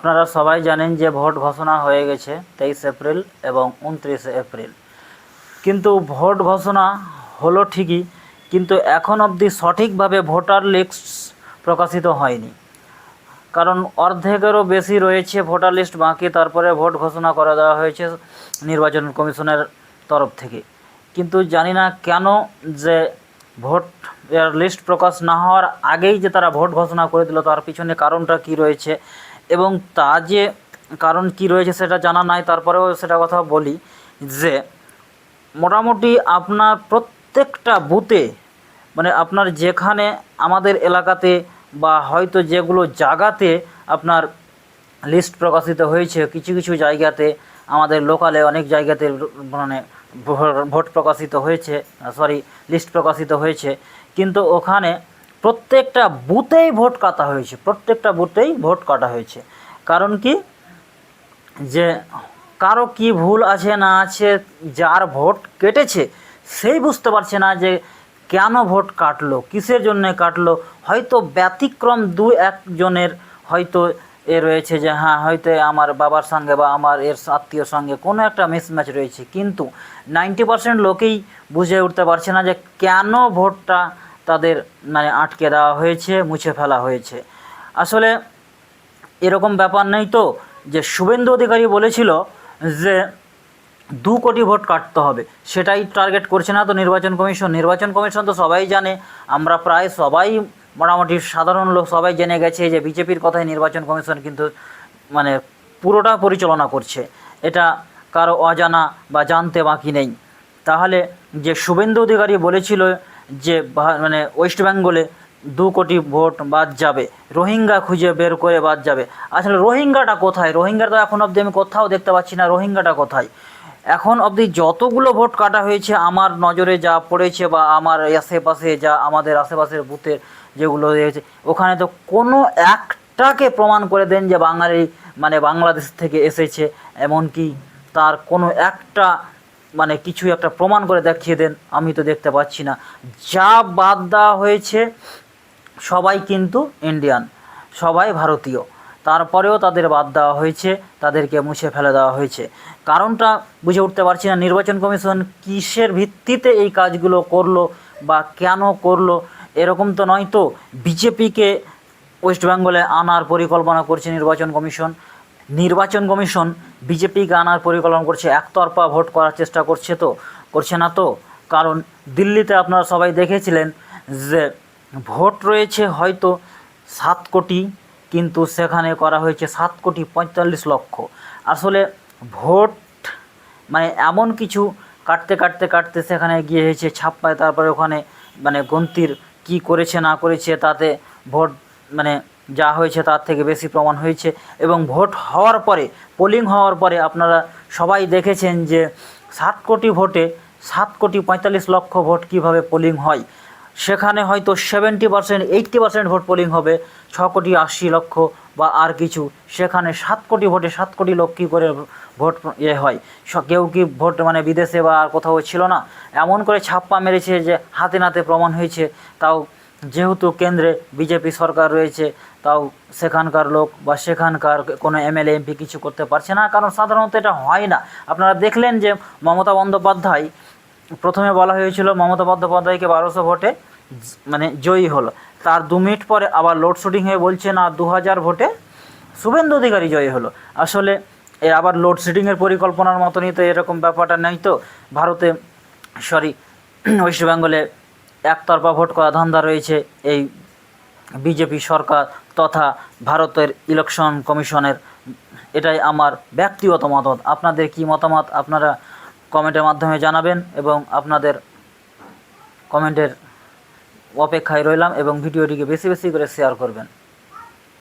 আপনারা সবাই জানেন যে ভোট ঘোষণা হয়ে গেছে 23 এপ্রিল এবং 29 এপ্রিল, কিন্তু ভোট ঘোষণা হলো ঠিকই, কিন্তু এখন অবধি সঠিকভাবে ভোটার লিস্ট প্রকাশিত হয়নি। কারণ অর্ধেকেরও বেশি রয়েছে ভোটার লিস্ট বাকি, তারপরে ভোট ঘোষণা করে দেওয়া হয়েছে নির্বাচন কমিশনের তরফ থেকে। কিন্তু জানি না কেন যে ভোট লিস্ট প্রকাশ না হওয়ার আগেই যে তারা ভোট ঘোষণা করে দিল, তার পিছনে কারণটা কী রয়েছে এবং তা যে কারণ কি রয়েছে সেটা জানা নাই। তারপরেও সেটা কথা বলি যে মোটামুটি আপনার প্রত্যেকটা বুথে, মানে আপনার যেখানে আমাদের এলাকাতে বা হয়তো যেগুলো জায়গাতে আপনার লিস্ট প্রকাশিত হয়েছে, কিছু কিছু জায়গাতে আমাদের লোকালে অনেক জায়গাতে মানে ভোট প্রকাশিত হয়েছে, লিস্ট প্রকাশিত হয়েছে, কিন্তু ওখানে প্রত্যেকটা বুথেই ভোট কাটা হয়েছে, প্রত্যেকটা বুথেই ভোট কাটা হয়েছে। কারণ কি, যে কারো কি ভুল আছে না আছে, যার ভোট কেটেছে সেই বুঝতে পারছে না যে কেন ভোট কাটলো, কিসের জন্যে কাটলো। হয়তো ব্যতিক্রম দু একজনের হয়তো রয়েছে যে হ্যাঁ হয়তো আমার বাবার সঙ্গে বা আমার আত্মীয়র সঙ্গে কোনো একটা মিসম্যাচ রয়েছে, কিন্তু 90% লোকেই বুঝে উঠতে পারছে না যে কেন ভোটটা তাদের মানে আটকে দেওয়া হয়েছে, মুছে ফেলা হয়েছে। আসলে এরকম ব্যাপার নেই তো, যে শুভেন্দু অধিকারী বলেছিল যে 2 কোটি ভোট কাটতে হবে, সেটাই টার্গেট করছে না তো নির্বাচন কমিশন। নির্বাচন কমিশন তো সবাই জানে, আমরা প্রায় সবাই মোটামুটি সাধারণ লোক সবাই জেনে গেছে যে বিজেপির কথায় নির্বাচন কমিশন কিন্তু মানে পুরোটা পরিচালনা করছে, এটা কারো অজানা বা জানতে বাকি নেই। তাহলে যে শুভেন্দু অধিকারী বলেছিল যে মানে ওয়েস্ট বেঙ্গলে 2 কোটি ভোট বাদ যাবে, রোহিঙ্গা খুঁজে বের করে বাদ যাবে। আসলে রোহিঙ্গাটা কোথায়? রোহিঙ্গাটা এখন অবধি আমি কোথাও দেখতে পাচ্ছি না। রোহিঙ্গাটা কোথায়? এখন অবধি যতগুলো ভোট কাটা হয়েছে আমার নজরে যা পড়েছে বা আমার আশেপাশে যা আমাদের আশেপাশের বুথের যেগুলো রয়েছে, ওখানে তো কোনো একটাকে প্রমাণ করে দেন যে বাঙালি মানে বাংলাদেশ থেকে এসেছে, এমনকি তার কোনো একটা মানে কিছু একটা প্রমাণ করে দেখিয়ে দেন, আমি তো দেখতে পাচ্ছি না। যা বাদ দেওয়া হয়েছে সবাই কিন্তু ইন্ডিয়ান, সবাই ভারতীয়, তারপরেও তাদের বাদ দেওয়া হয়েছে, তাদেরকে মুছে ফেলে দেওয়া হয়েছে। কারণটা বুঝে উঠতে পারছি না নির্বাচন কমিশন কিসের ভিত্তিতে এই কাজগুলো করলো বা কেন করলো। এরকম তো নয় তো বিজেপিকে ওয়েস্ট বেঙ্গলে আনার পরিকল্পনা করছে নির্বাচন কমিশন। নির্বাচন কমিশন বিজেপিকে আনার পরিকল্পনা করছে, একতরফা ভোট করার চেষ্টা করছে তো, করছে না তো। কারণ দিল্লিতে আপনারা সবাই দেখেছিলেন যে ভোট রয়েছে হয়তো 7 কোটি, কিন্তু সেখানে করা হয়েছে 7,45,00,000। আসলে ভোট মানে এমন কিছু কাটতে কাটতে কাটতে সেখানে গিয়ে হয়েছে ছাপ্পায়, তারপরে ওখানে মানে গন্তির কি করেছে না করেছে তাতে ভোট মানে যা হয়েছে তার থেকে বেশি প্রমাণ হয়েছে। এবং ভোট হওয়ার পরে, পোলিং হওয়ার পরে আপনারা সবাই দেখেছেন যে 7 কোটি ভোটে 7,45,00,000 ভোট কীভাবে পোলিং হয়। সেখানে হয়তো 70% 80% ভোট পোলিং হবে 6,80,00,000 বা আর কিছু, সেখানে 7 কোটি ভোটে 7 কোটি লোক কী করে ভোট হয়। কেউ কি ভোট মানে বিদেশে বা আর কোথাও ছিল না, এমন করে ছাপ্পা মেরেছে যে হাতে নাতে প্রমাণ হয়েছে। তাও যেহেতু কেন্দ্রে বিজেপি সরকার রয়েছে, তাও সেখানকার লোক বা সেখানকার কোনো এমএলএ এমপি কিছু করতে পারছে না, কারণ সাধারণত এটা হয় না। আপনারা দেখলেন যে মমতা বন্দ্যোপাধ্যায়, প্রথমে বলা হয়েছিল মমতা বন্দ্যোপাধ্যায়কে 1200 ভোটে মানে জয়ী হলো, তার 2 মিনিট পরে আবার লোডশেডিং হয়ে বলছে না 2000 ভোটে শুভেন্দু অধিকারী জয়ী হলো। আসলে আবার লোডশেডিংয়ের পরিকল্পনার মতনই তো, এরকম ব্যাপারটা নেই তো ভারতে, ওয়েস্ট বেঙ্গলে একতরফা ভোট করা ধান্দা রয়েছে এই বিজেপি সরকার তথা ভারতের ইলেকশন কমিশনের। এটাই আমার ব্যক্তিগত মতামত। আপনাদের কি মতামত আপনারা কমেন্টের মাধ্যমে জানাবেন, এবং আপনাদের কমেন্টের অপেক্ষায় রইলাম, এবং ভিডিওটিকে বেশি বেশি করে শেয়ার করবেন।